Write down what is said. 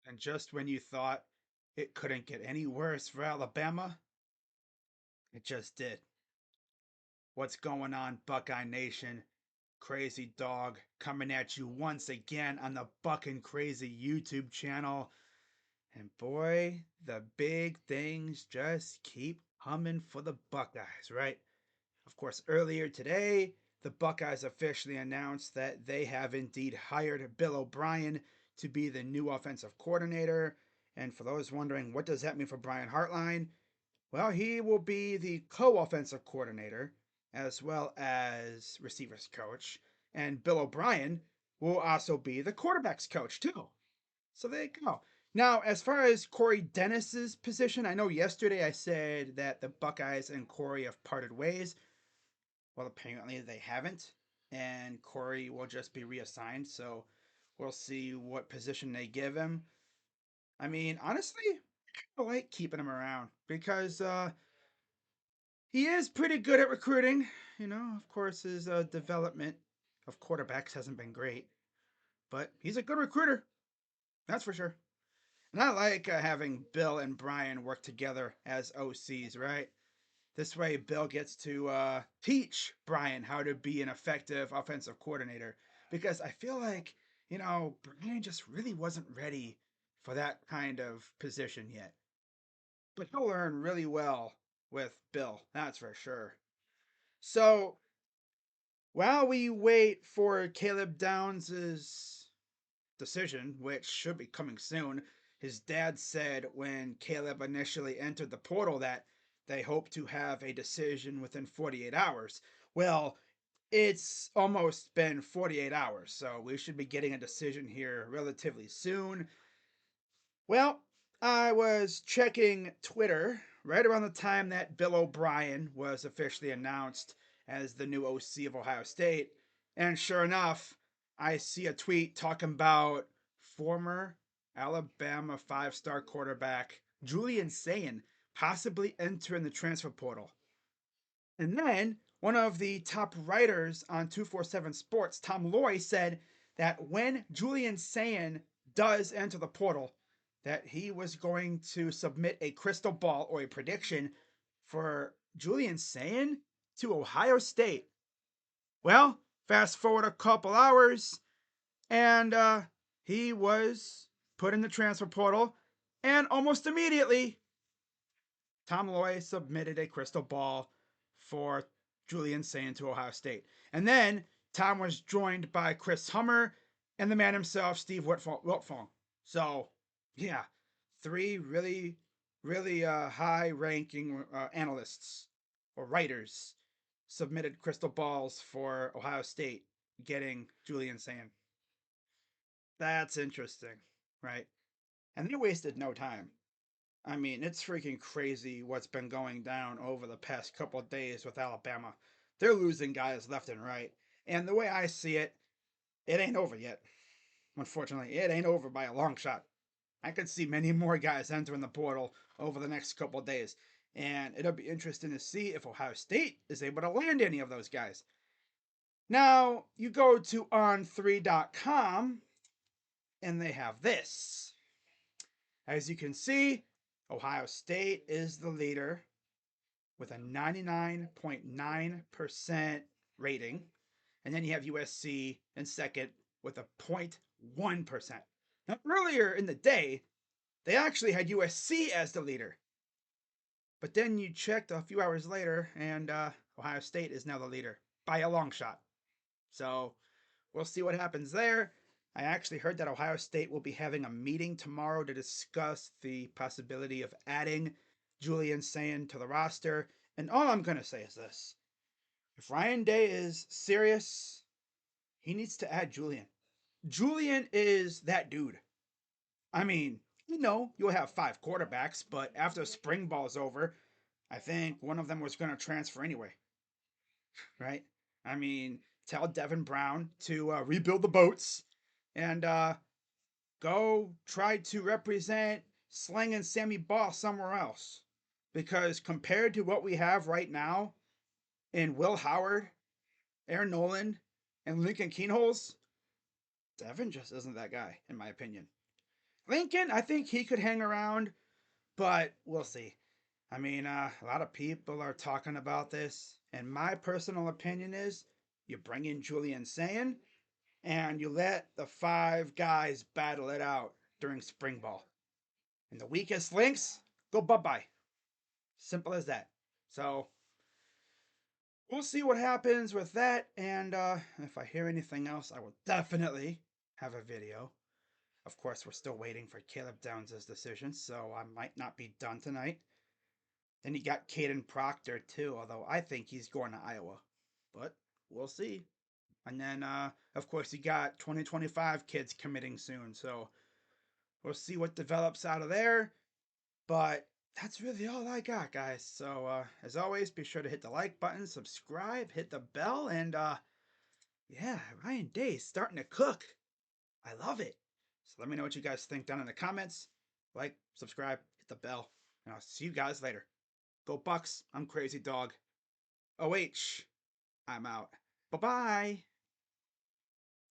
And just when you thought it couldn't get any worse for Alabama, it just did. What's going on, Buckeye Nation? Crazy Dog coming at you once again on the Buckin' Crazy YouTube channel. And boy, the big things just keep humming for the Buckeyes, right? Of course, earlier today, the Buckeyes officially announced that they have indeed hired Bill O'Brien to be the new offensive coordinator. And for those wondering, what does that mean for Brian Hartline? Well, he will be the co-offensive coordinator as well as receivers coach, and Bill O'Brien will also be the quarterbacks coach too. So there you go. Now, as far as Corey Dennis's position, I know yesterday I said that the Buckeyes and Corey have parted ways. Well, apparently they haven't, and Corey will just be reassigned. So we'll see what position they give him. I mean, honestly, I like keeping him around because he is pretty good at recruiting. You know, of course, his development of quarterbacks hasn't been great, but he's a good recruiter. That's for sure. And I like having Bill and Brian work together as OCs, right? This way, Bill gets to teach Brian how to be an effective offensive coordinator. Because I feel like, Brian just really wasn't ready for that kind of position yet. But he'll learn really well with Bill, that's for sure. So while we wait for Caleb Downs' decision, which should be coming soon, his dad said when Caleb initially entered the portal that they hope to have a decision within 48 hours. Well, it's almost been 48 hours, so we should be getting a decision here relatively soon. Well, I was checking Twitter right around the time that Bill O'Brien was officially announced as the new OC of Ohio State. And sure enough, I see a tweet talking about former Alabama five-star quarterback Julian Sayin possibly entering the transfer portal. And then one of the top writers on 247 Sports, Tom Loy, said that when Julian Sayin does enter the portal, that he was going to submit a crystal ball or a prediction for Julian Sayin to Ohio State. Well, fast forward a couple hours, and he was put in the transfer portal, and almost immediately, Tom Loy submitted a crystal ball for Julian Sayin to Ohio State. And then Tom was joined by Chris Hummer and the man himself, Steve Wiltfong. So, yeah, three really high ranking analysts or writers submitted crystal balls for Ohio State getting Julian Sayin. That's interesting, right? And they wasted no time. I mean, it's freaking crazy what's been going down over the past couple of days with Alabama. They're losing guys left and right. And the way I see it, it ain't over yet. Unfortunately, it ain't over by a long shot. I could see many more guys entering the portal over the next couple of days. And it'll be interesting to see if Ohio State is able to land any of those guys. Now, you go to on3.com and they have this. As you can see, Ohio State is the leader with a 99.9% rating. And then you have USC in second with a 0.1%. Now, earlier in the day, they actually had USC as the leader. But then you checked a few hours later, and Ohio State is now the leader by a long shot. So we'll see what happens there. I actually heard that Ohio State will be having a meeting tomorrow to discuss the possibility of adding Julian Sayin to the roster. And all I'm going to say is this: if Ryan Day is serious, he needs to add Julian. Julian is that dude. I mean, you'll have five quarterbacks, but after spring ball's over, I think one of them was going to transfer anyway, right? I mean, tell Devin Brown to rebuild the boats and go try to represent Slang and Sammy Ball somewhere else. Because compared to what we have right now in Will Howard, Aaron Nolan, and Lincoln Keenholz, Devin just isn't that guy, in my opinion. Lincoln, I think he could hang around, but we'll see. I mean, a lot of people are talking about this, and my personal opinion is you bring in Julian Sayin and you let the five guys battle it out during spring ball. And the weakest links go bye bye. Simple as that. So we'll see what happens with that. And if I hear anything else, I will definitely have a video. Of course, we're still waiting for Caleb Downs' decision, so I might not be done tonight. Then you got Caden Proctor too, although I think he's going to Iowa. But we'll see. And then, of course, you got 2025 kids committing soon, so we'll see what develops out of there. But that's really all I got, guys. So, as always, be sure to hit the like button, subscribe, hit the bell, and yeah, Ryan Day's starting to cook. I love it. So let me know what you guys think down in the comments. Like, subscribe, hit the bell, and I'll see you guys later. Go Bucks. I'm Crazy Dog. OH. I'm out. Bye bye.